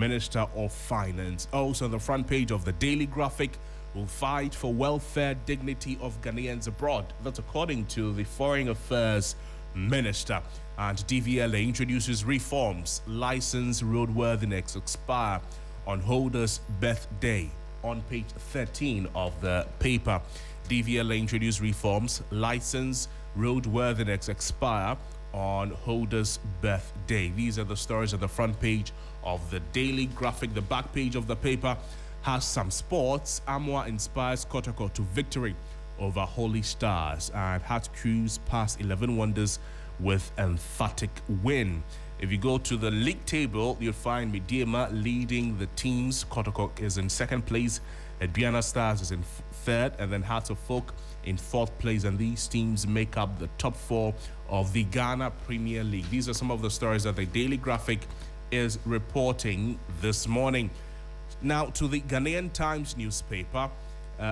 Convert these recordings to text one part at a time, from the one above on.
Minister of Finance. Also on the front page of the Daily Graphic, will fight for welfare dignity of Ghanaians abroad. That's according to the Foreign Affairs Minister. And DVLA introduces reforms. License roadworthiness expire on holder's birthday. On page 13 of the paper, DVLA introduced reforms. License roadworthiness expire on holder's birthday. These are the stories on the front page of the Daily Graphic. The back page of the paper has some sports. Amwa inspires Kotoko to victory over Holy Stars, and Heart Cruise past 11 wonders with emphatic win. If you go to the league table, you'll find Mediema leading the teams. Kotoko is in second place, Adriana Stars is in third, and then Hearts of Folk in fourth place, and these teams make up the top four of the Ghana Premier League. These are some of the stories that the Daily Graphic is reporting this morning. Now to the Ghanaian Times newspaper.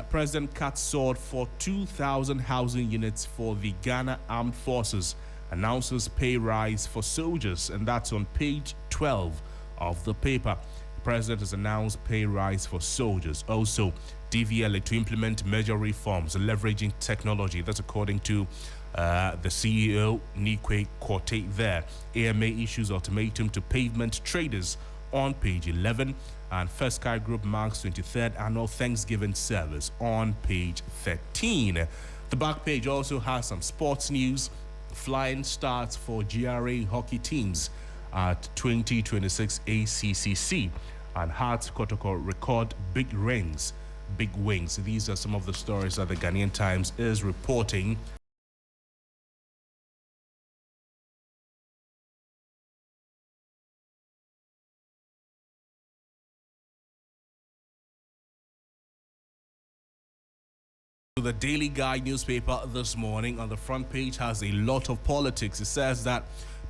President cuts sword for 2,000 housing units for the Ghana Armed Forces, announces pay rise for soldiers, and that's on page 12 of the paper. The president has announced pay rise for soldiers. Also, DVLA to implement major reforms leveraging technology. That's according to the CEO, Nikwe Korte there. AMA issues ultimatum to pavement traders on page 11. And First Sky Group marks 23rd annual Thanksgiving service on page 13. The back page also has some sports news. Flying starts for GRA hockey teams at 2026 ACCC. And Hearts Kotoko record big wins. These are some of the stories that the Ghanaian Times is reporting. The Daily Guide newspaper this morning on the front page has a lot of politics. It says that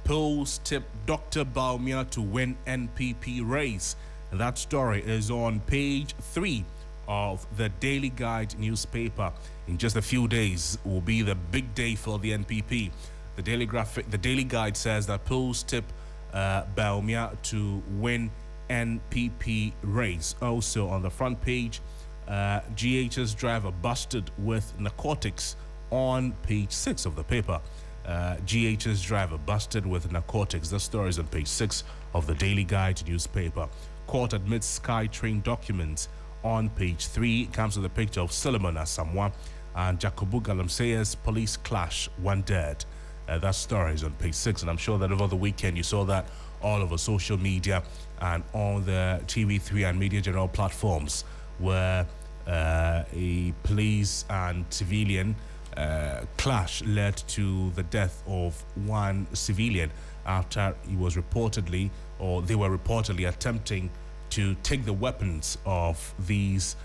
polls tip Dr. Baumia to win NPP race. And that story is on page 3 of the Daily Guide newspaper. In just a few days will be the big day for the NPP. The Daily Guide says that polls tip Baumia to win NPP race. Also on the front page, GH's driver busted with narcotics on page 6 of the paper. GH's driver busted with narcotics. The story is on page 6 of the Daily Guide newspaper. Court admits SkyTrain documents on page 3. It comes with a picture of Solomon Asamoah and Jacobu Galamseya's police clash, 1 dead. That story is on page 6, and I'm sure that over the weekend you saw that all over social media and on the TV3 and Media General platforms, where a police and civilian clash led to the death of one civilian after he was reportedly, or they were reportedly attempting to take the weapons of these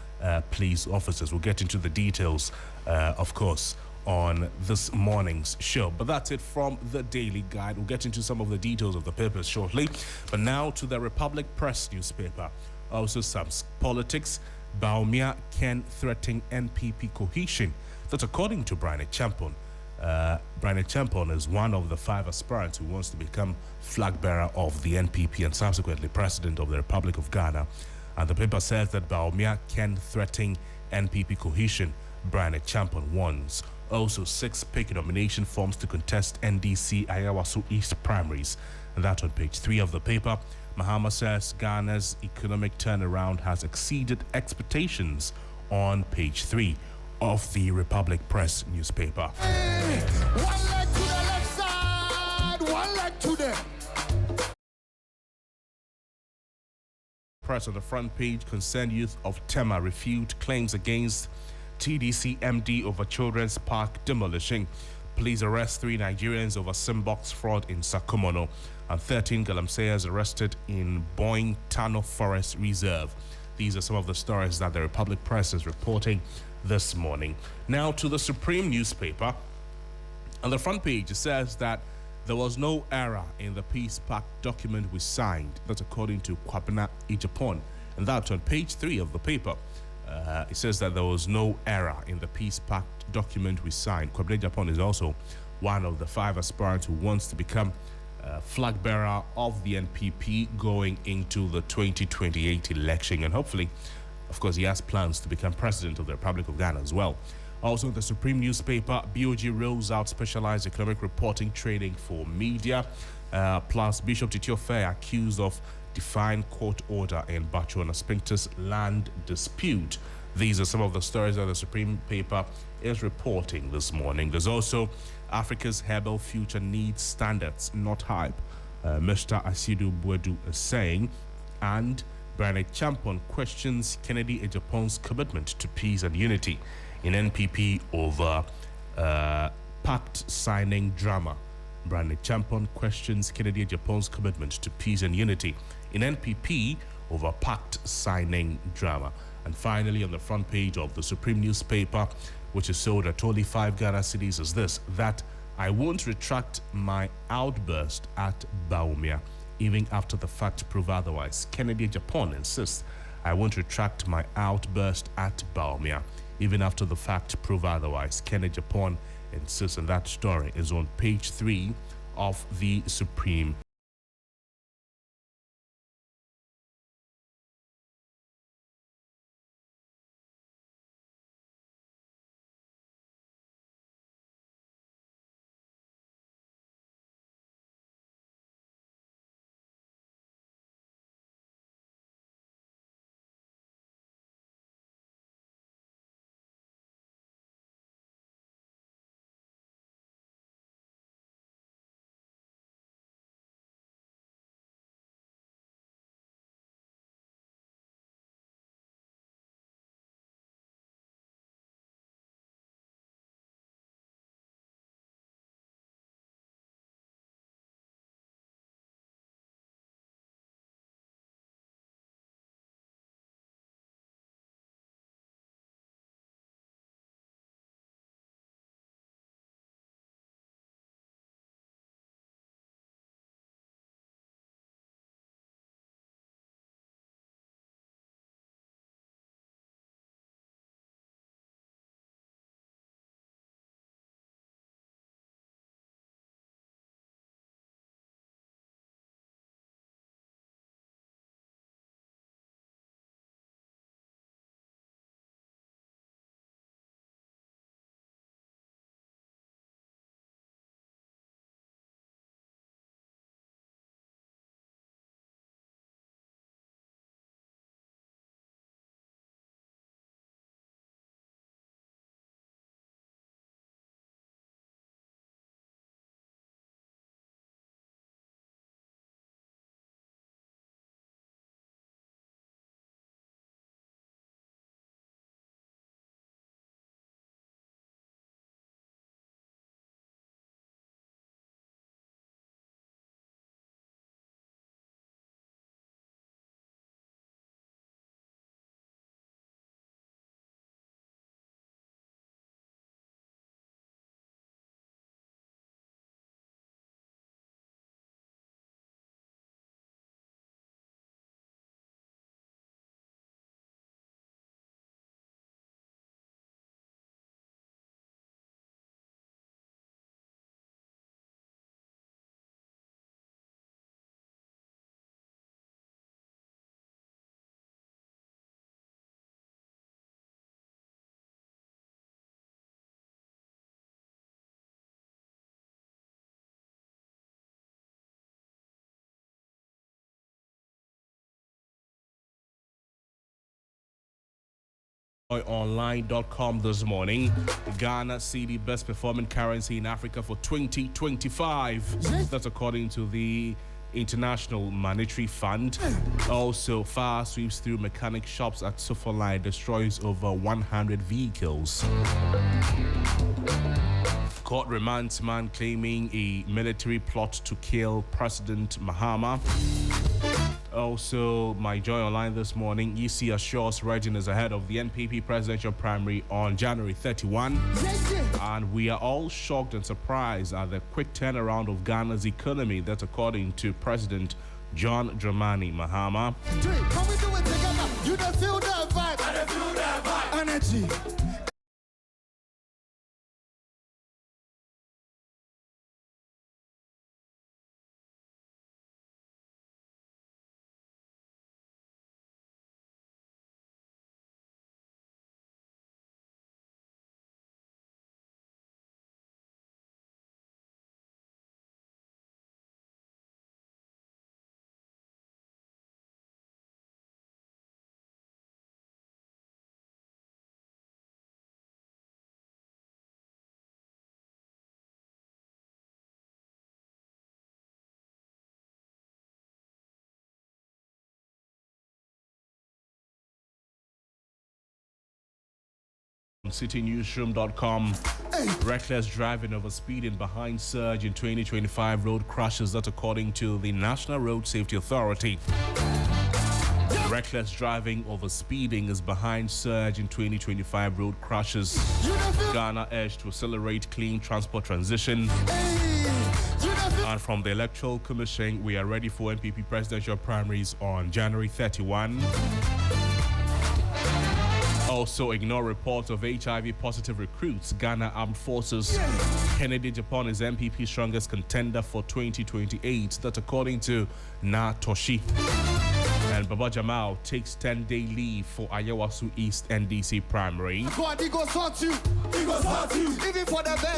police officers. We'll get into the details, of course, on this morning's show. But that's it from the Daily Guide. We'll get into some of the details of the papers shortly. But now to the Republic Press newspaper. Also some politics. Baumia can threaten NPP cohesion. That's according to Brian Champon. Brian Champon is one of the 5 aspirants who wants to become flag bearer of the NPP and subsequently president of the Republic of Ghana. And the paper says that Baumia can threaten NPP cohesion. Brian Champon warns. Also 6 pick nomination forms to contest NDC Ayawaso East primaries. And that on page 3 of the paper. Mahama says Ghana's economic turnaround has exceeded expectations on page 3 of the Republic Press newspaper. Hey, one leg to the left side, one leg to the press on the front page. Concerned youth of Tema refute claims against TDC MD over children's park demolishing. Police arrest 3 Nigerians over SIM-box fraud in Sakumono, and 13 Galamseyas arrested in Boyne Tano Forest Reserve. These are some of the stories that the Republic Press is reporting this morning. Now to the Supreme newspaper. On the front page, it says that there was no error in the peace pact document we signed. That's according to Kwabena Ejapon. And that's on page 3 of the paper. It says that there was no error in the peace pact document we signed. Kwabena Ejapon is also one of the 5 aspirants who wants to become flag bearer of the NPP going into the 2028 election, and hopefully, of course, he has plans to become president of the Republic of Ghana as well. Also, the Supreme newspaper, BOG rolls out specialized economic reporting training for media. Plus, Bishop Titio Fair accused of defying court order in Bachuana Spinter's land dispute. These are some of the stories that the Supreme paper is reporting this morning. There's also Africa's herbal future needs standards, not hype. Mr. Asidu Bwedu is saying, and Bernard Champon questions Kennedy Ejapon's commitment to peace and unity in NPP over pact signing drama. Bernard Champon questions Kennedy Ejapon's commitment to peace and unity in NPP over pact signing drama. And finally, on the front page of the Supreme newspaper, which is sold at only 5 Ghana cedis, is this: that I won't retract my outburst at Baumia, even after the fact prove otherwise. Kennedy Ejapon insists, I won't retract my outburst at Baumia, even after the fact prove otherwise. Kennedy Ejapon insists, and that story is on page 3 of the Supreme. Online.com this morning. Ghana cedi best performing currency in Africa for 2025. That's according to the International Monetary Fund. Also, fire sweeps through mechanic shops at Sofolai, destroys over 100 vehicles. Court remands man claiming a military plot to kill President Mahama. Also, my joy online this morning, EC assures Regin is ahead of the NPP presidential primary on January 31. And we are all shocked and surprised at the quick turnaround of Ghana's economy. That's according to President John Dramani Mahama. Can we do it together? You don't feel that vibe. I don't feel that vibe. Energy. citynewsroom.com. Reckless driving over speeding behind surge in 2025 road crashes, that according to the National Road Safety Authority. Reckless driving over speeding is behind surge in 2025 road crashes. Ghana urged to accelerate clean transport transition. And from the Electoral Commission, we are ready for NPP presidential primaries on January 31. Also, ignore reports of HIV-positive recruits. Ghana Armed Forces candidate Japan is NPP strongest contender for 2028. That's according to Na Toshi. And Baba Jamal takes 10-day leave for Ayawaso East NDC primary.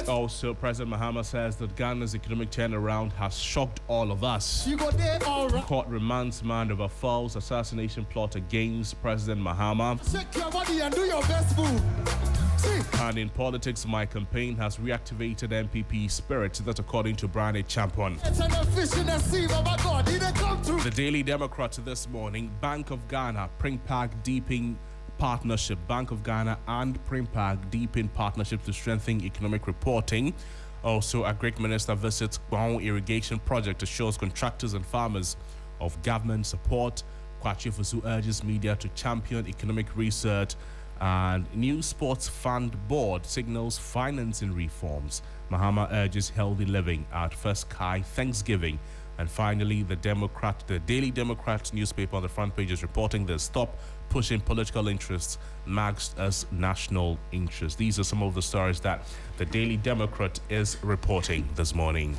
Also, President Mahama says that Ghana's economic turnaround has shocked all of us. Court remands man over false assassination plot against President Mahama. Check your body and do your best move. And in politics, my campaign has reactivated NPP spirit. That's according to Brian A. Champon. The Daily Democrat this morning, Bank of Ghana, Primpac deepening partnership. Bank of Ghana and Primpac deepen partnership to strengthen economic reporting. Also, a Greek minister visits Gwang irrigation project, assures contractors and farmers of government support. Kwachi Fusu urges media to champion economic research. And new sports fund board signals financing reforms. Mahama urges healthy living at First Kai Thanksgiving. And finally, the Daily Democrat newspaper on the front page is reporting that stop pushing political interests marks as national interest. These are some of the stories that the Daily Democrat is reporting this morning.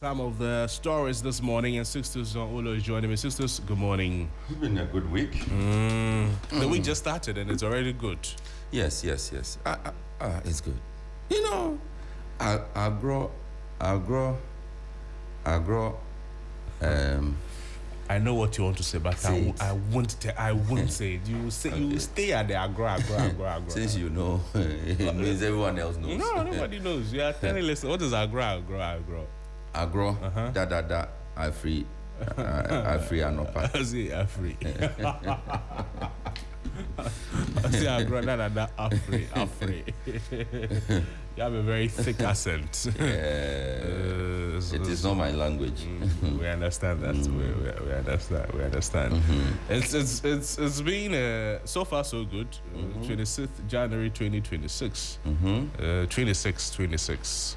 Some of the stories this morning, and Sisters Olo is joining me. Sisters, good morning. It's been a good week. The week just started and it's already good. Yes. It's good. You know, agro. I know what you want to say, but Say I won't say it. You say you stay at the agro. Since you know, it means everyone else knows. No, nobody knows. You are telling listen, what is agro? Agro. I free anopa. I say afri. I say agro. Afri. You have a very thick accent. So it is not my language. We understand that. We understand. It's been so far so good. 26th January 2026. 26.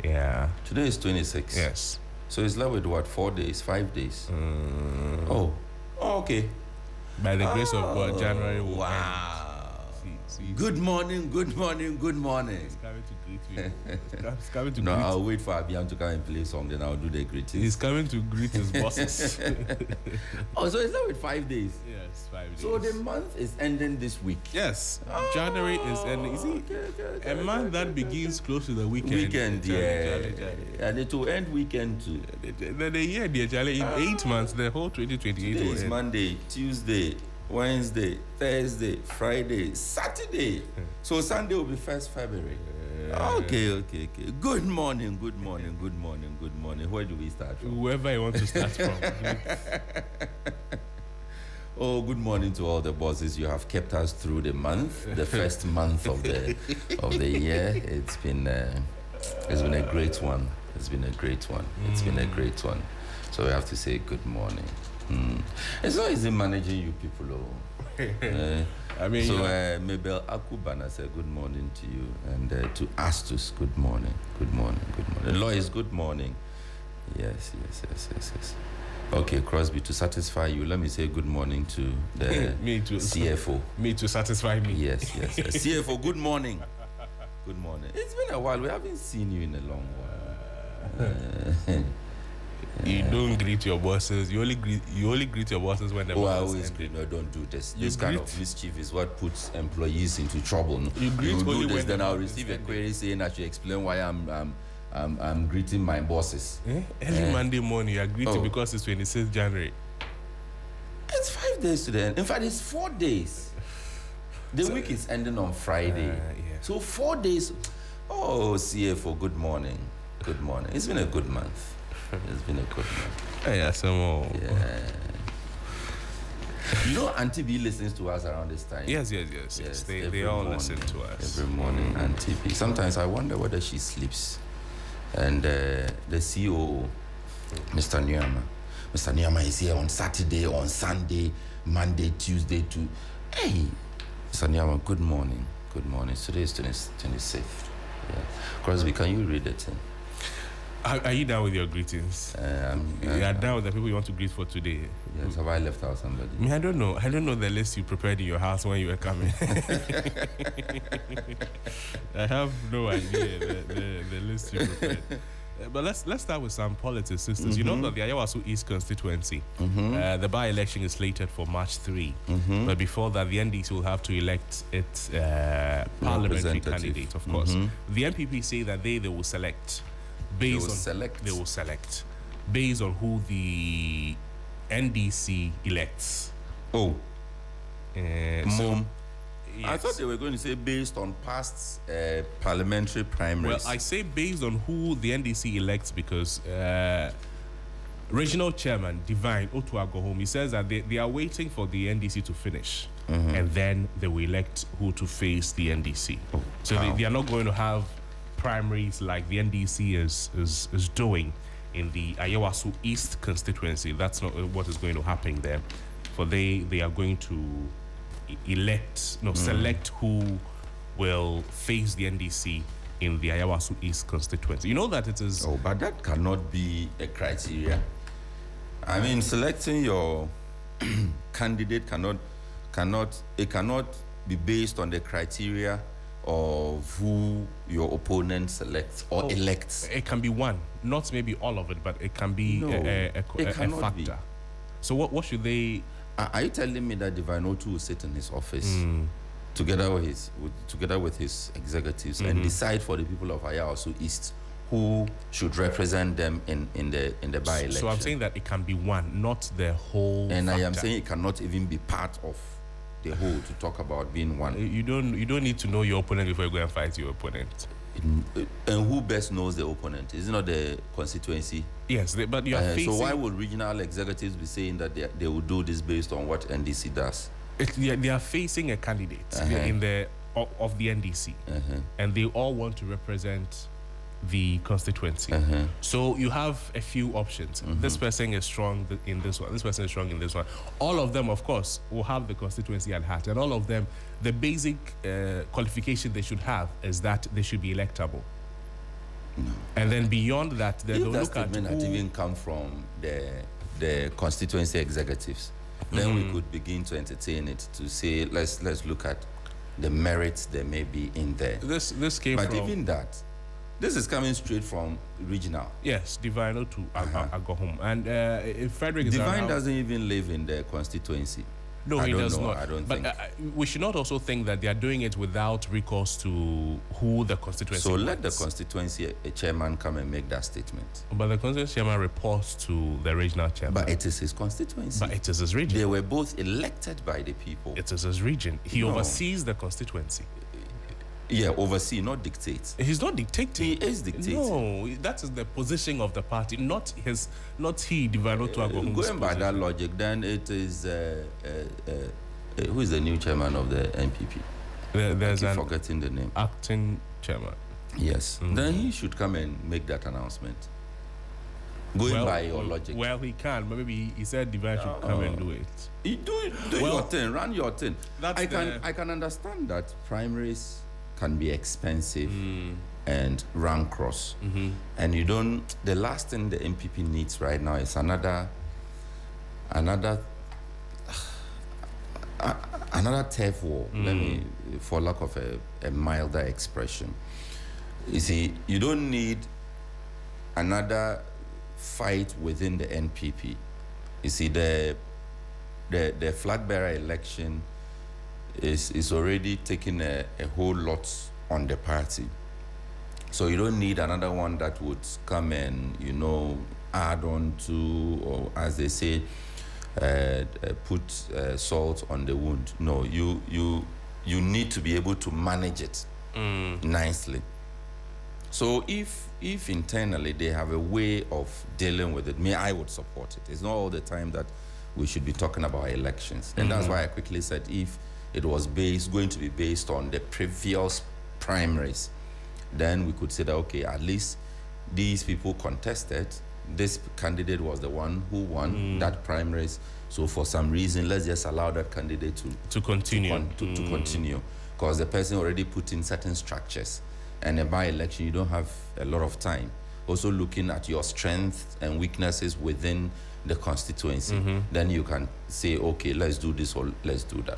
Yeah. Today is 26. Yes. So it's left with what? 4 days, 5 days. Oh, okay. By the grace of God, January will wow. See. Good morning. It's coming to greet you. It's coming to No, greet. I'll wait for Abian to come and play song, then I'll do the greetings. He's coming to greet his bosses. Oh, so it's not with 5 days. Yes, 5 days. So the month is ending this week. Yes, January is ending. You see, a month that begins close to the weekend. Yeah. And it will end weekend too. The year, dear Charlie, in 8 months, the whole 2028 Today will is end. Monday, Tuesday, Wednesday, Thursday, Friday, Saturday. So Sunday will be 1st February. Okay. Good morning. Where do we start from? Whoever you want to start from. Oh, good morning to all the bosses. You have kept us through the month, the first month of the year. It's been a great one. It's been a great one. So we have to say good morning. It's not easy managing you people. I mean, so Mabel Akubana said good morning to you, and to Astus, good morning. Lois, good morning. Yes. Okay, Crosby, to satisfy you, let me say good morning to the Me too. CFO. Me to satisfy me. Yes. CFO, good morning. Good morning. It's been a while. We haven't seen you in a long while. You don't greet your bosses. You only greet your bosses when the I month always is greet. No, don't do this. You This kind greet- of mischief is what puts employees into trouble. You greet only do this, when then the I'll month is receive a ending. query saying I should explain why I'm greeting my bosses. Early Monday morning, you are greeting Oh. because it's 26th January. It's 5 days to the end. In fact, it's 4 days. The week is ending on Friday. Yeah. So 4 days. Oh, CFO, good morning. Good morning. It's been a good month. It's been a good month. Yeah, some more. Yeah. You know, Auntie B listens to us around this time. Yes. They every all morning, listen to us. Every morning, Auntie B. Sometimes I wonder whether she sleeps. And the CEO, Mr. Nyama is here on Saturday, on Sunday, Monday, Tuesday too. Hey, Mr. Nyama, good morning. Good morning. Today is 26th. Yeah. Crosby, can you read it? Are you down with your greetings? You are down with the people you want to greet for today? Yes, have I left out somebody? I don't know. I don't know the list you prepared in your house when you were coming. I have no idea the list you prepared. But let's start with some politics, sisters. You know that the Ayawaso East constituency, the by-election is slated for March 3. But before that, the NDC will have to elect its parliamentary candidate, of course. The NPP say that they will select. They will select based on who the NDC elects. Oh. Mom. I thought they were going to say based on past parliamentary primaries. Well, I say based on who the NDC elects because regional chairman Divine Otuagohom, he says that they are waiting for the NDC to finish and then they will elect who to face the NDC. So they are not going to have primaries like the NDC is doing in the Ayawaso East constituency. That's not what is going to happen there. For they are going to select who will face the NDC in the Ayawaso East constituency. You know that it is... Oh, but that cannot be a criteria. I mean, selecting your candidate cannot be based on the criteria of who your opponent selects or elects. It can be one, not maybe all of it, but it can be a factor. Be. So what should they... Are you telling me that Divine O2 will sit in his office together with his executives and decide for the people of Ayawaso East who should represent them in the by-election? So I'm saying that it can be one, not the whole And factor. I am saying it cannot even be part of the whole to talk about being one. You don't need to know your opponent before you go and fight your opponent. And who best knows the opponent? Is it not the constituency? Yes, but you are facing... So why would regional executives be saying that they will do this based on what NDC does? They are facing a candidate in the of the NDC, and they all want to represent the constituency. So you have a few options. This person is strong in this one. This person is strong in this one. All of them, of course, will have the constituency at heart, and all of them, the basic qualification they should have is that they should be electable. And then beyond that, they'll look at who... had even come from the constituency executives, then we could begin to entertain it to say, let's look at the merits there may be in there. This came but from... even that, this is coming straight from regional. Yes, Divine to Agohom. And Frederick is Divine around. doesn't even live in the constituency. No, he does not. I don't think. We should not also think that they are doing it without recourse to who the constituency So wants. let the constituency chairman come and make that statement. But the constituency chairman reports to the regional chairman. But it is his constituency. But it is his region. They were both elected by the people. It is his region. He oversees the constituency. Yeah, oversee, not dictate. He's not dictating. He is dictating. No, that is the position of the party, not he, Divine Otuago. Going by that logic, then it is who is the new chairman of the NPP? There's I'm forgetting the name. Acting chairman. Yes. Then he should come and make that announcement. Going by your logic. Well, he can, but maybe he said Divine should come and do it. You do your thing, run your thing. I can understand that primaries can be expensive and rank cross. And the last thing the NPP needs right now is another another turf war. Let me, for lack of a milder expression. You see, you don't need another fight within the NPP. You see, the flag bearer election is already taking a whole lot on the party. So you don't need another one that would come and, add on to, or as they say, put salt on the wound. No, you need to be able to manage it nicely. So if internally they have a way of dealing with it, I would support it. It's not all the time that we should be talking about elections. And that's why I quickly said if it was going to be based on the previous primaries, then we could say that, okay, at least these people contested. This candidate was the one who won that primaries. So for some reason, let's just allow that candidate to continue. To continue. Because the person already put in certain structures. And a by-election, you don't have a lot of time. Also looking at your strengths and weaknesses within the constituency. Then you can say, okay, let's do this or let's do that.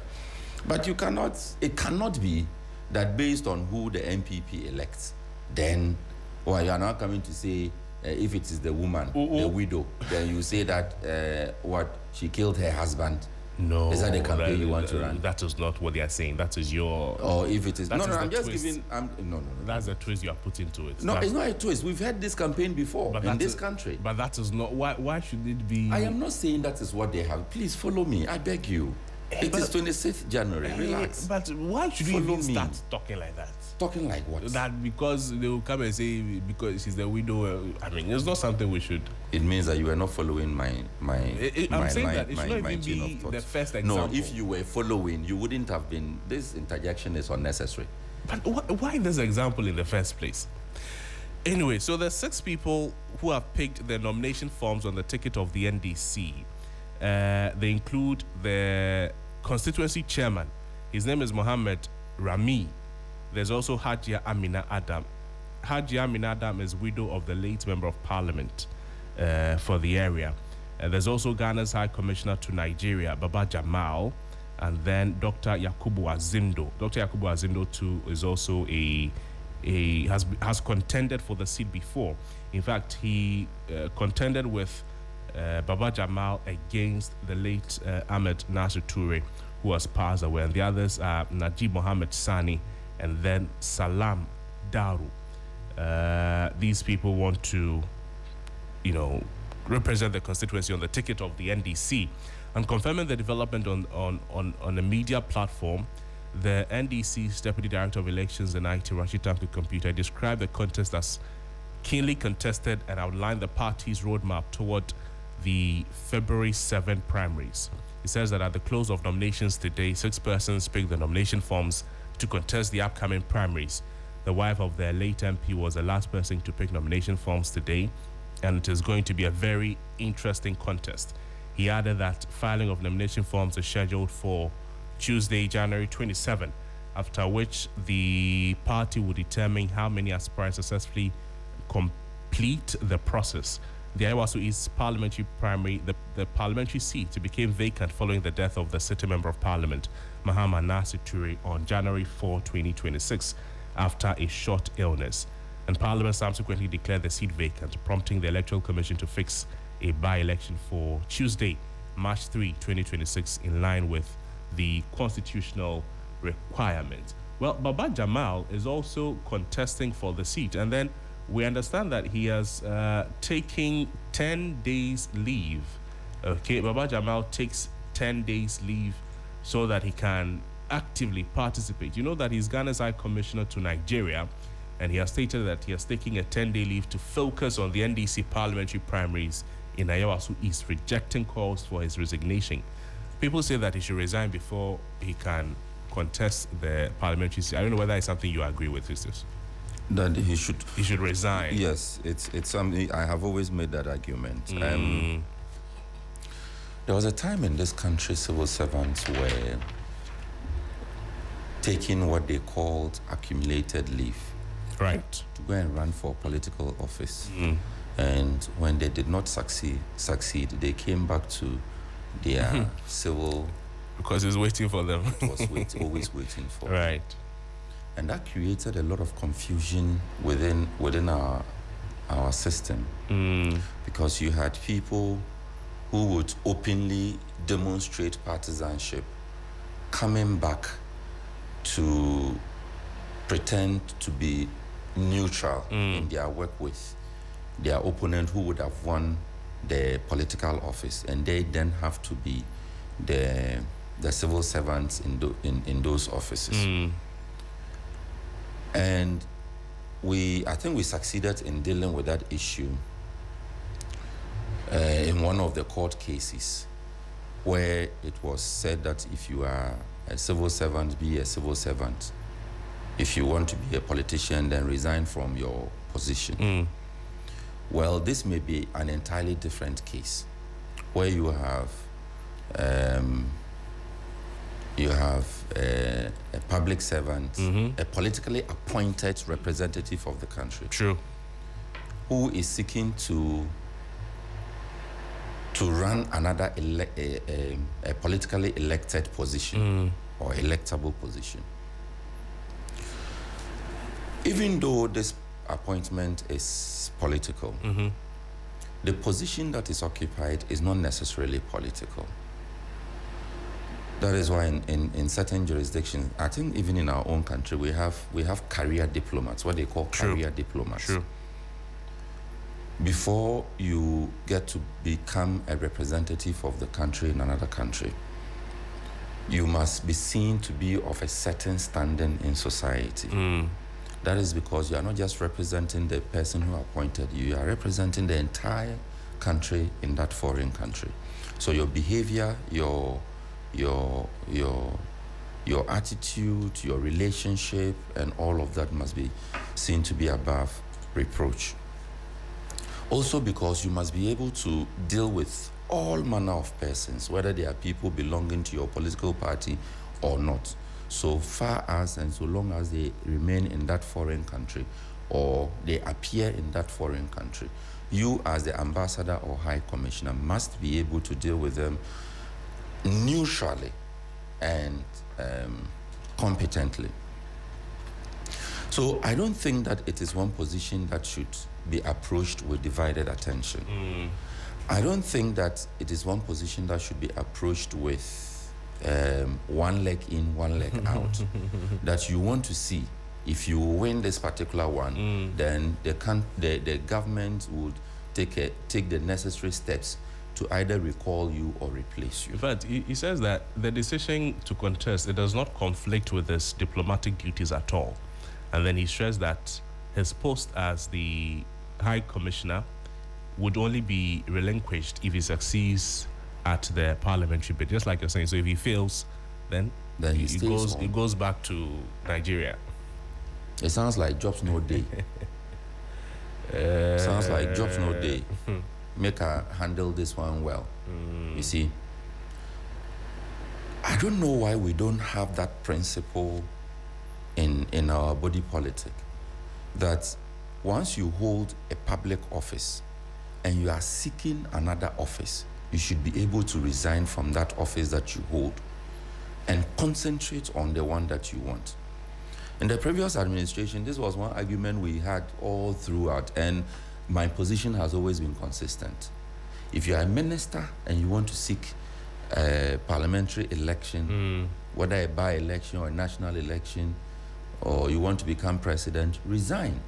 But it cannot be that based on who the NPP elects, then, you are now coming to say, if it is the woman, the widow, then you say that, she killed her husband. No. Is that the campaign you want to run? That is not what they are saying. That is your... Or if it is... No, I'm just twist. giving... No. That's the twist you are putting to it. No, it's not a twist. We've had this campaign before in this country. But that is not... Why should it be... I am not saying that is what they have. Please follow me. I beg you. It is 26th January. Relax. But why should you even start talking like that? Talking like what? That because they will come and say because she's the widow. I mean, it's not something we should. It means that you were not following my I'm saying that it should not even be the first example. No, if you were following, you wouldn't have been. This interjection is unnecessary. But why this example in the first place? Anyway, so there's 6 people who have picked their nomination forms on the ticket of the NDC. They include the constituency chairman. His name is Mohammed Rami. There's also Hajia Amina Adam. Hajia Amina Adam is widow of the late member of parliament for the area. There's also Ghana's High Commissioner to Nigeria, Baba Jamal, and then Dr. Yakubu Azindo. Dr. Yakubu Azindo too is also has contended for the seat before. In fact, he contended with Baba Jamal against the late Ahmed Nasir Toure, who has passed away, and the others are Najib Mohammed Sani and then Salam Daru. These people want to, represent the constituency on the ticket of the NDC. And confirming the development on a media platform, the NDC's Deputy Director of Elections and IT, Rashid Tanku Computer, described the contest as keenly contested and outlined the party's roadmap toward the February 7 primaries. He says that at the close of nominations today, 6 persons picked the nomination forms to contest the upcoming primaries. The wife of their late MP was the last person to pick nomination forms today, and it is going to be a very interesting contest. He added that filing of nomination forms is scheduled for Tuesday, January 27, after which the party will determine how many aspirants successfully complete the process. The Ayawaso East parliamentary primary, the parliamentary seat, became vacant following the death of the city member of parliament, Muhammad Nasir Toure, on January 4, 2026, after a short illness. And Parliament subsequently declared the seat vacant, prompting the Electoral Commission to fix a by-election for Tuesday, March 3, 2026, in line with the constitutional requirement. Well, Baba Jamal is also contesting for the seat, and then we understand that he has taken 10 days leave. Okay, Baba Jamal takes 10 days leave so that he can actively participate. You know that he's Ghana's High Commissioner to Nigeria, and he has stated that he is taking a 10-day leave to focus on the NDC parliamentary primaries in Ayawaso East, rejecting calls for his resignation. People say that he should resign before he can contest the parliamentary seat. I don't know whether it's something you agree with, Sisters. That he should resign. Yes, it's something I have always made that argument. There was a time in this country civil servants were taking what they called accumulated leave, right, to go and run for political office. And when they did not succeed, they came back to their civil. Because it's waiting for them. It was always waiting for. Right. And that created a lot of confusion within our system, because you had people who would openly demonstrate partisanship, coming back to pretend to be neutral in their work with their opponent who would have won the political office, and they then have to be the civil servants in those offices. And I think we succeeded in dealing with that issue in one of the court cases, where it was said that if you are a civil servant, be a civil servant. If you want to be a politician, then resign from your position. Well, this may be an entirely different case, where you have a public servant, a politically appointed representative of the country. True. Who is seeking to run another a politically elected position or electable position. Even though this appointment is political, the position that is occupied is not necessarily political. That is why in certain jurisdictions, I think even in our own country, we have career diplomats, what they call career diplomats. True. Before you get to become a representative of the country in another country, you must be seen to be of a certain standing in society. That is because you are not just representing the person who appointed you, you are representing the entire country in that foreign country. So your behavior, your attitude, your relationship, and all of that must be seen to be above reproach. Also because you must be able to deal with all manner of persons, whether they are people belonging to your political party or not, so far as and so long as they remain in that foreign country or they appear in that foreign country. You, as the ambassador or high commissioner, must be able to deal with them neutrally and competently. So I don't think that it is one position that should be approached with divided attention. I don't think that it is one position that should be approached with one leg in, one leg out. That you want to see, if you win this particular one, then the government would take the necessary steps to either recall you or replace you. In fact, he says that the decision to contest, it does not conflict with his diplomatic duties at all. And then he stressed that his post as the High Commissioner would only be relinquished if he succeeds at the parliamentary bid, just like you're saying. So if he fails, then he goes back to Nigeria. It sounds like jobs no day. Sounds like jobs no day. Make her handle this one well. You see, I don't know why we don't have that principle in our body politic, that once you hold a public office and you are seeking another office, you should be able to resign from that office that you hold and concentrate on the one that you want. In the previous administration, this was one argument we had all throughout, and my position has always been consistent. If you are a minister and you want to seek a parliamentary election, whether a by-election or a national election, or you want to become president, resign.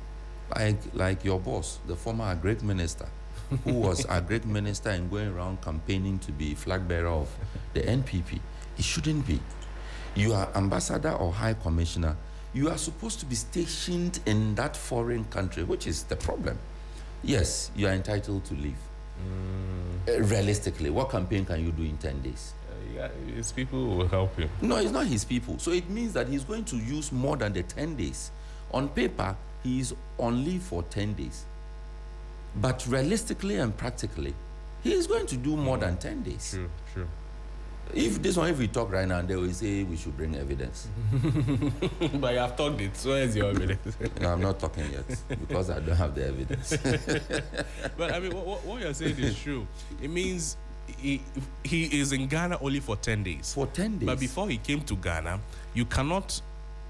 Like your boss, the former Agric minister, who was Agric minister and going around campaigning to be flag bearer of the NPP. It shouldn't be. You are ambassador or high commissioner. You are supposed to be stationed in that foreign country, which is the problem. Yes, you are entitled to leave. Realistically, what campaign can you do in 10 days? Yeah, his people will help him. No, it's not his people. So it means that he's going to use more than the 10 days. On paper, he is on leave for 10 days. But realistically and practically, he is going to do more than 10 days. True. If we talk right now, they will say we should bring evidence. But you have talked it, so where's your evidence? No, I'm not talking yet because I don't have the evidence. But I mean, what you're saying is true. It means he is in Ghana only for 10 days. For 10 days. But before he came to Ghana, you cannot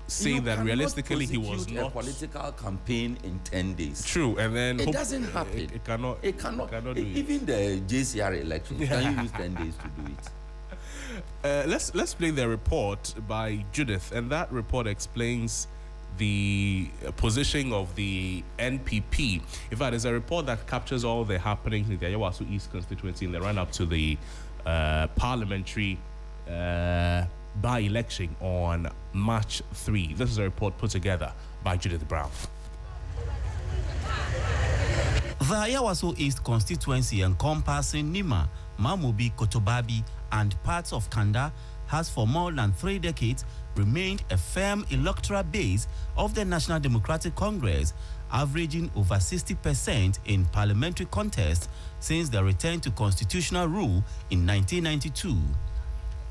say that realistically he was not a political campaign in 10 days. True, and then it doesn't happen. It cannot do it. Even the JCR election, can you use 10 days to do it? Let's play the report by Judith, and that report explains the positioning of the NPP. In fact, there's a report that captures all the happenings in the Ayawaso East constituency in the run-up to the parliamentary by-election on March 3. This is a report put together by Judith Brown. The Ayawaso East constituency encompassing Nima, Mamubi, Kotobabi, and parts of Kanda has for more than 3 decades remained a firm electoral base of the National Democratic Congress, averaging over 60% in parliamentary contests since the return to constitutional rule in 1992.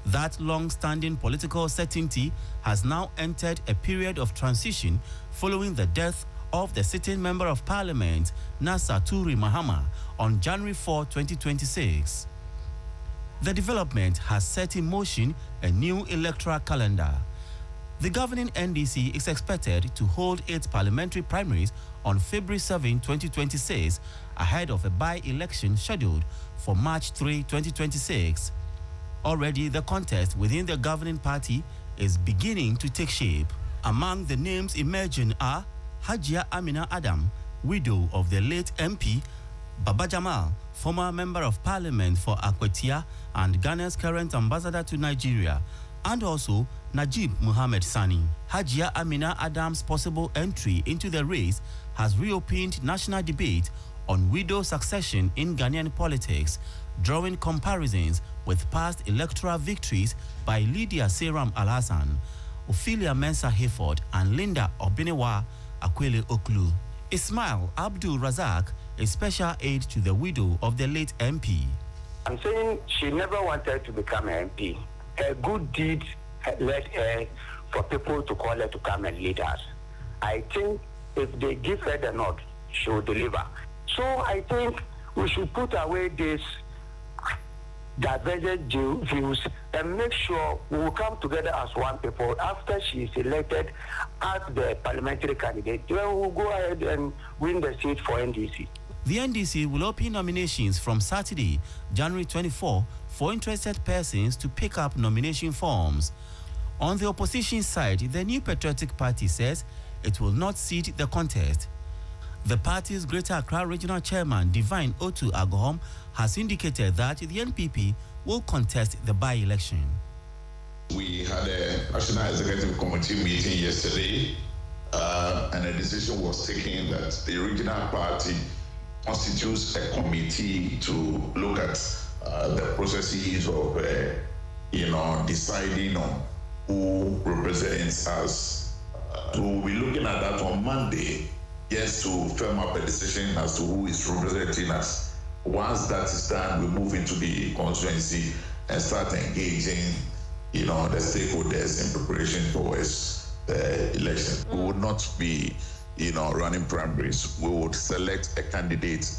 That long-standing political certainty has now entered a period of transition following the death of the sitting Member of Parliament, Nasa Turi Mahama, on January 4, 2026. The development has set in motion a new electoral calendar. The governing NDC is expected to hold its parliamentary primaries on February 7, 2026, ahead of a by-election scheduled for March 3, 2026. Already, the contest within the governing party is beginning to take shape. Among the names emerging are Hajia Amina Adam, widow of the late MP, Baba Jamal, former Member of Parliament for Akwetia and Ghana's current ambassador to Nigeria, and also Najib Muhammad Sani. Hajia Amina Adam's possible entry into the race has reopened national debate on widow succession in Ghanaian politics, drawing comparisons with past electoral victories by Lydia Seram Alhassan, Ophelia Mensah Hayford, and Linda Obinewa Akwele Oklu. Ismail Abdul Razak, a special aide to the widow of the late MP. I'm saying she never wanted to become an MP. Her good deed led her for people to call her to come and lead us. I think if they give her the nod, she will deliver. So I think we should put away this divergent views and make sure we will come together as one people after she is elected as the parliamentary candidate. Then we will go ahead and win the seat for NDC. The NDC will open nominations from Saturday, January 24, for interested persons to pick up nomination forms. On the opposition side, the New Patriotic Party says it will not cede the contest. The party's Greater Accra Regional Chairman, Divine Otu Agohom, has indicated that the NPP will contest the by-election. We had a National Executive Committee meeting yesterday, and a decision was taken that the regional party constitutes a committee to look at the processes of, deciding on who represents us. So we'll be looking at that on Monday, just to firm up a decision as to who is representing us. Once that is done, we move into the constituency and start engaging, the stakeholders in preparation towards the election. We would not be, running primaries. We would select a candidate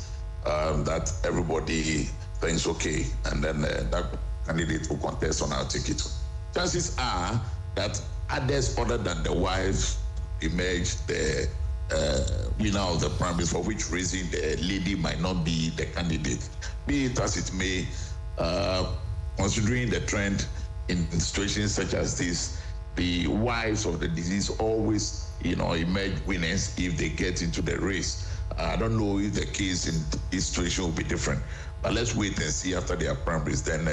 that everybody thinks okay, and then that candidate will contest on our ticket. Chances are that others other than the wife emerge the winner of the primaries, for which reason the lady might not be the candidate. Be it as it may, considering the trend in situations such as this, the wives of the deceased always, emerge winners if they get into the race. I don't know if the case in this situation will be different, but let's wait and see after their primaries. Then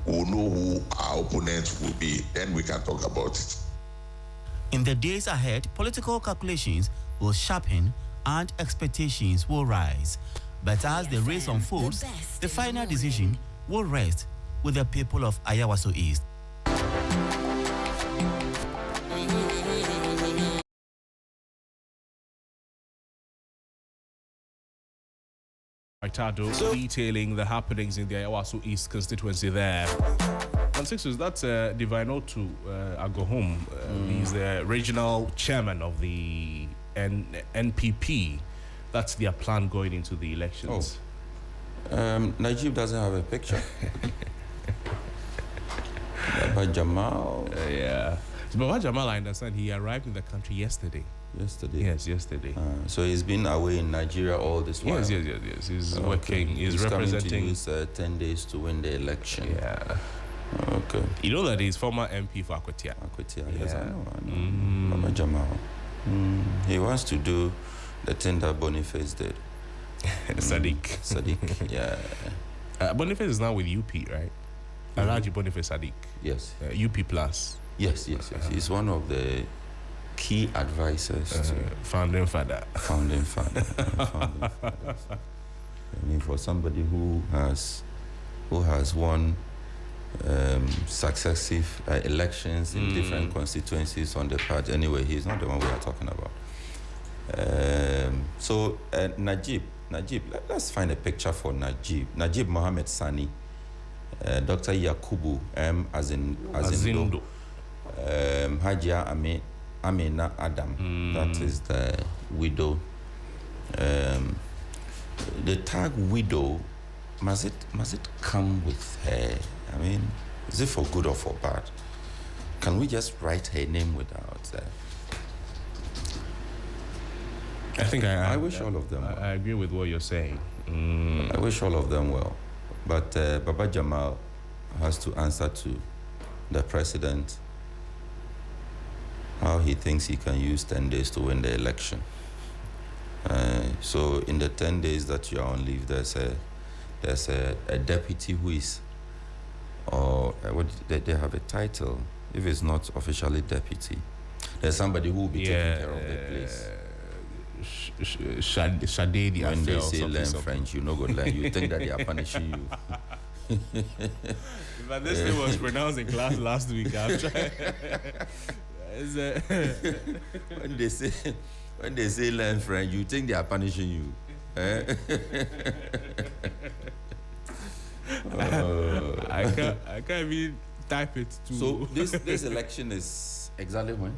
we'll know who our opponents will be. Then we can talk about it. In the days ahead, political calculations will sharpen and expectations will rise. But as the race unfolds, the final decision will rest with the people of Ayawaso East. Detailing the happenings in the Ayawaso East constituency there. And sixes, that's Divine Otu Agohom. He's the regional chairman of the NPP. That's their plan going into the elections. Najib doesn't have a picture. Baba Jamal. Yeah. Baba Jamal, I understand, he arrived in the country yesterday. Yesterday. Yes, yesterday. So he's been away in Nigeria all this while. Yes. He's working. He's representing. Coming to use 10 days to win the election. Yeah. Okay. You know that he's former MP for Akwetia. Yes, I know. Baba Jamal. He wants to do the thing that Boniface did. Sadiq, yeah. Boniface is now with UP, right? Alaji Boniface Sadiq. Yes. UP Plus. Yes. He's one of the key advisors to Founding Father. Founding Father. I mean, for somebody who has won successive elections in different constituencies on the party. Anyway, he's not the one we are talking about. So Najib, let's find a picture for Najib. Najib Mohammed Sani, Dr. Yakubu Azindo, Hajia Amina Adam, that is the widow. The tag widow, must it come with her? I mean, is it for good or for bad? Can we just write her name without? I think I wish all of them well. I agree with what you're saying. I wish all of them well. But Baba Jamal has to answer to the president how he thinks he can use 10 days to win the election. So in the 10 days that you are on leave, there's a deputy who is, or they have a title. If it's not officially deputy, there's somebody who will be taking care of the place. Shade when they say learn French, you know go learn. You think that they are punishing you. But this thing was pronounced in class last week. I'm trying. When they say learn French, you think they are punishing you. I can't even type it to. So this election is exactly when?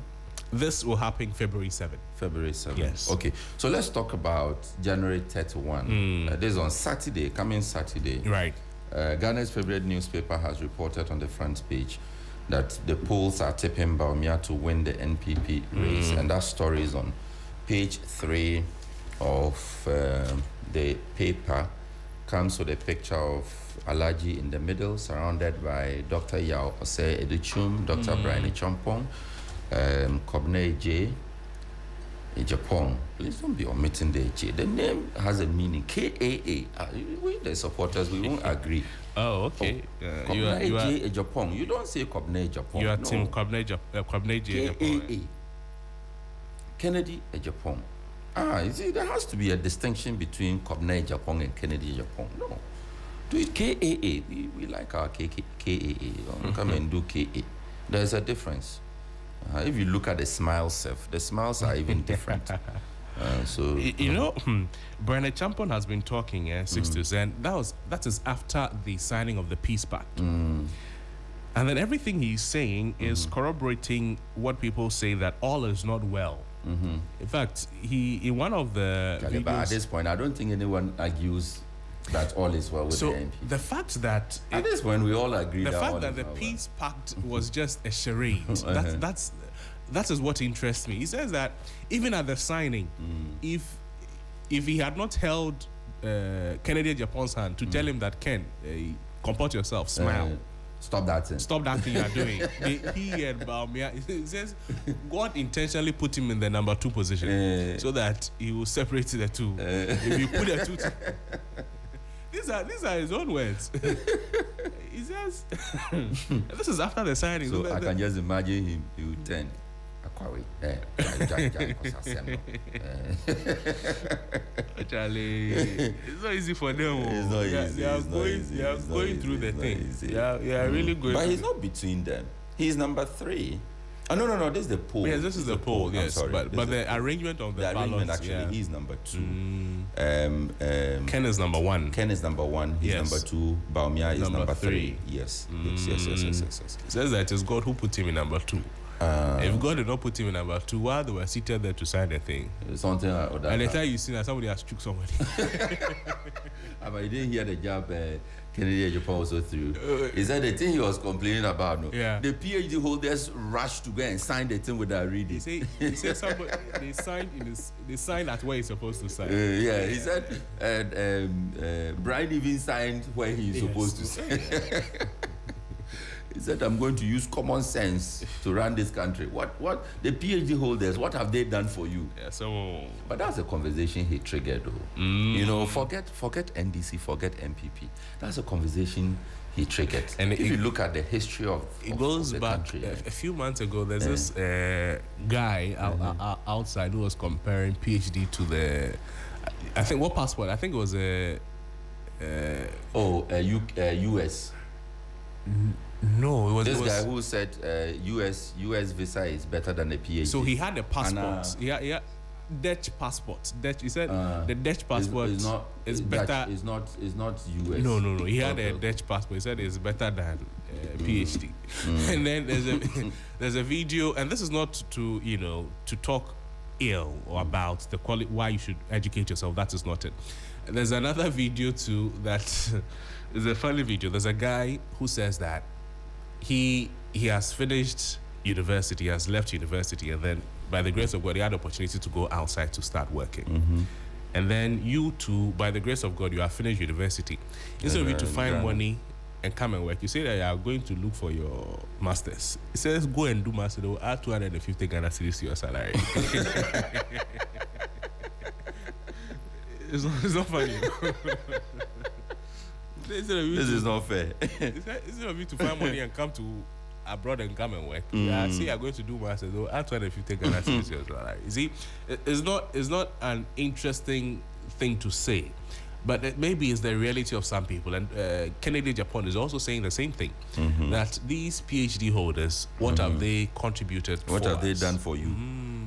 This will happen February 7th. February 7th. Yes. Okay. So let's talk about January 31. This is on Saturday, coming Saturday. Right. Ghana's favorite newspaper has reported on the front page that the polls are tipping Bawumia to win the NPP race. And that story is on page 3 of the paper. Comes with a picture of Alaji in the middle, surrounded by Dr. Yao Ose Educhum, Dr. Brian Champong, Kobne J. Japan. Please don't be omitting the J. The name has a meaning. KAA. We, the supporters, we won't agree. Oh, okay. Kobne J. Japan. You don't say Kobne Japan. You are Team Kobne J. Japan. Kennedy Japan. You see, there has to be a distinction between Kobne Japan and Kennedy Japan. No. Do it KAA. We like our KAA. Come and do KA. There's a difference. If you look at the smiles, the smiles are even different. So you know, Brian Champon has been talking 60s, and that is after the signing of the peace pact. And then everything he's saying is corroborating what people say, that all is not well. In fact, in one of the videos, at this point, I don't think anyone argues that all is well with the NPP. The fact that at this point we all agree the that fact all that is the well peace pact was just a charade. That is what interests me. He says that even at the signing, if he had not held Kennedy Japan's hand to tell him that Ken, comport yourself, smile. Stop that thing. Stop that thing you are doing. He and Bawumia, he says God intentionally put him in the number 2 position so that he will separate the two. If you put the two these are his own words. He says this is after the signing. So I can just imagine him, he would turn. Charlie, it's not easy for them. It's not easy. They are going through the thing. Yeah, really going. But he's not between them. He's number 3. Oh, no, this is the poll. Yes, this is the poll. Yes, but the arrangement of the arrangement ballots, actually, he's number 2. Ken is number 1. Ken is number 1. He's number 2. Bawumia is number 3. Yes. It says that it is God who put him in number 2. If God did not put him in number 2, while they were seated there to sign the thing, something like that. and the time you see that somebody has shook somebody. But you didn't hear the job Kennedy Japan also through. Is that the thing he was complaining about? No? Yeah. The PhD holders rushed to go and sign the thing without reading. He said somebody they signed at where he's supposed to sign. Yeah, he said Brian even signed where he's supposed to sign. He said, I'm going to use common sense to run this country. What the PhD holders, what have they done for you? Yeah, so But that's a conversation he triggered, though. You know, forget NDC, forget NPP. That's a conversation he triggered. And if you look at the history of it goes the back country, a few months ago. There's this guy outside who was comparing PhD to the, I think, what passport? I think it was a US. No, it was This guy who said US visa is better than a PhD. So he had a passport. Yeah, Dutch passport. He said the Dutch passport is better. It's not US. No. He had a Dutch passport. He said it's better than PhD. And then there's a video, and this is not to talk ill or about the quality, why you should educate yourself. That is not it. There's another video too that is a funny video. There's a guy who says that he has finished university, has left university, and then by the grace of God, he had the opportunity to go outside to start working. And then you too, by the grace of God, you have finished university. Instead of you to find money and come and work, you say that you are going to look for your masters. He says, go and do master. They will add 250 Ghana cedis to your salary. It's not funny. This is not fair. Instead of you to find money and come to abroad and come and work, I say you're going to do masters. Though add 250 Ghana cedis to your salary. You see, it's not an interesting thing to say, but maybe it's the reality of some people. And Kennedy Japan is also saying the same thing, that these PhD holders, what have they contributed? What have they done for you?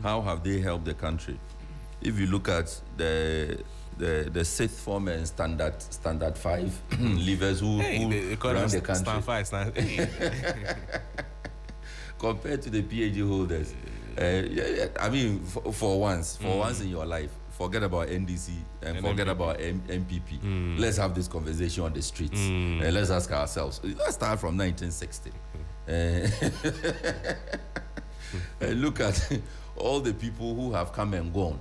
How have they helped the country? If you look at the sixth form and standard 5 leavers who run the country, compared to the PhD holders, I mean, for once in your life, forget about NDC and forget about NPP. Let's have this conversation on the streets. Let's ask ourselves. Let's start from 1960. Look at all the people who have come and gone.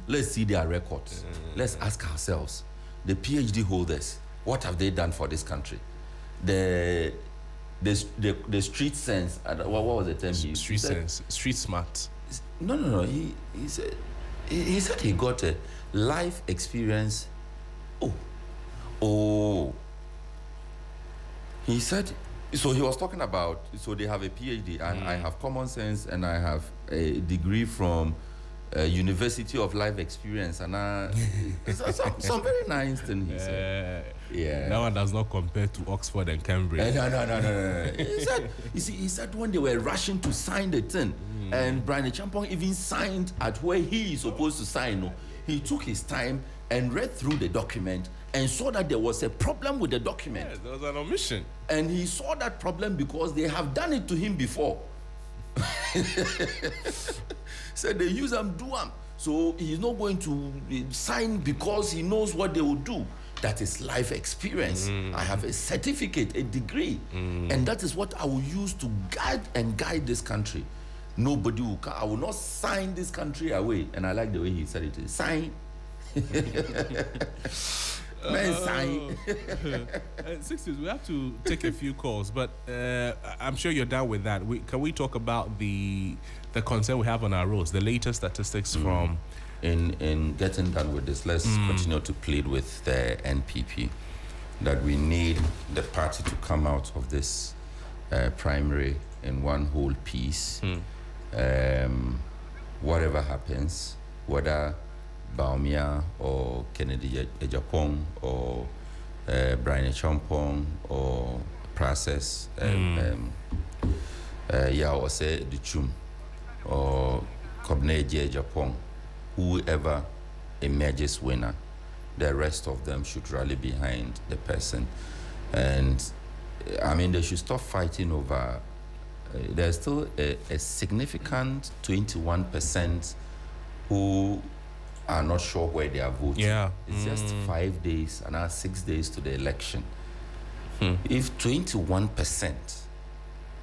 Let's see their records. Let's ask ourselves, the PhD holders, what have they done for this country? The street sense. What was the term? Street sense. Street smart. No. He said he got a life experience. Oh. He said. So he was talking about. So they have a PhD, and I have common sense, and I have a degree from University of Life Experience, and some very nice thing he said. Yeah, that one does not compare to Oxford and Cambridge. No. He said when they were rushing to sign the thing, and Brian Champong even signed at where he is supposed to sign. He took his time and read through the document and saw that there was a problem with the document. Yes, there was an omission, and he saw that problem because they have done it to him before. Said they use them, do them. So he's not going to sign because he knows what they will do. That is life experience. I have a certificate, a degree, and that is what I will use to guide this country. Nobody will come. I will not sign this country away. And I like the way he said it. Sign. Man, sign. 60s, we have to take a few calls, but I'm sure you're down with that. Can we talk about the concern we have on our roads, the latest statistics from... In getting done with this, let's continue to plead with the NPP that we need the party to come out of this primary in one whole piece. Whatever happens, whether Baumia or Kennedy Ejapong or Brian Champong or Process, or say the Chum or Kobne Ejapong, whoever emerges winner, the rest of them should rally behind the person. And I mean, they should stop fighting over there's still a significant 21% who are not sure where they are voting. Yeah. It's just 5 days and now 6 days to the election. If 21%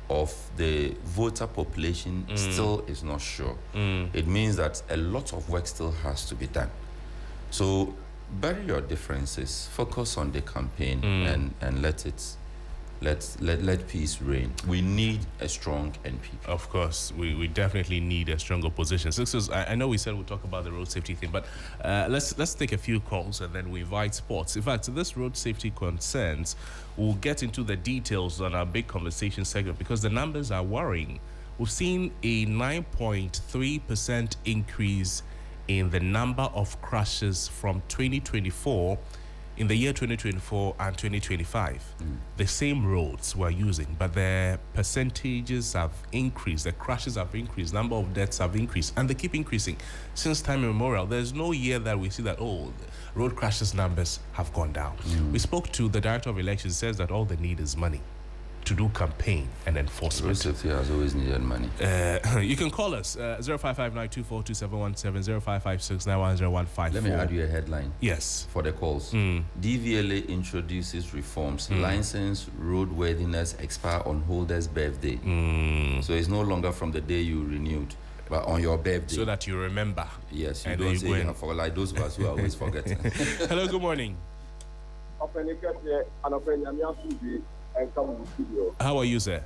of the voter population still is not sure, it means that a lot of work still has to be done. So bury your differences, focus on the campaign, and let peace reign. We need a strong NPP. Of course, we definitely need a strong opposition. Sisters, I know we said we'll talk about the road safety thing, but let's take a few calls and then we invite sports. In fact, this road safety concerns, we'll get into the details on our big conversation segment because the numbers are worrying. We've seen a 9.3% increase in the number of crashes from 2024 in the year 2024 and 2025. The same roads we're using, but the percentages have increased, the crashes have increased, number of deaths have increased, and they keep increasing since time immemorial. There's no year that we see that, road crashes numbers have gone down. We spoke to the director of elections, says that all they need is money to do campaign and enforcement. Road safety has always needed money. You can call us 0559242717, 0556910154. Let me add you a headline. Yes. For the calls. DVLA introduces reforms. License roadworthiness expire on holder's birthday. So it's no longer from the day you renewed, but on your birthday. So that you remember. Yes, you And don't then you say you for like those of us who are always forgetting. Hello, good morning. How are you, sir?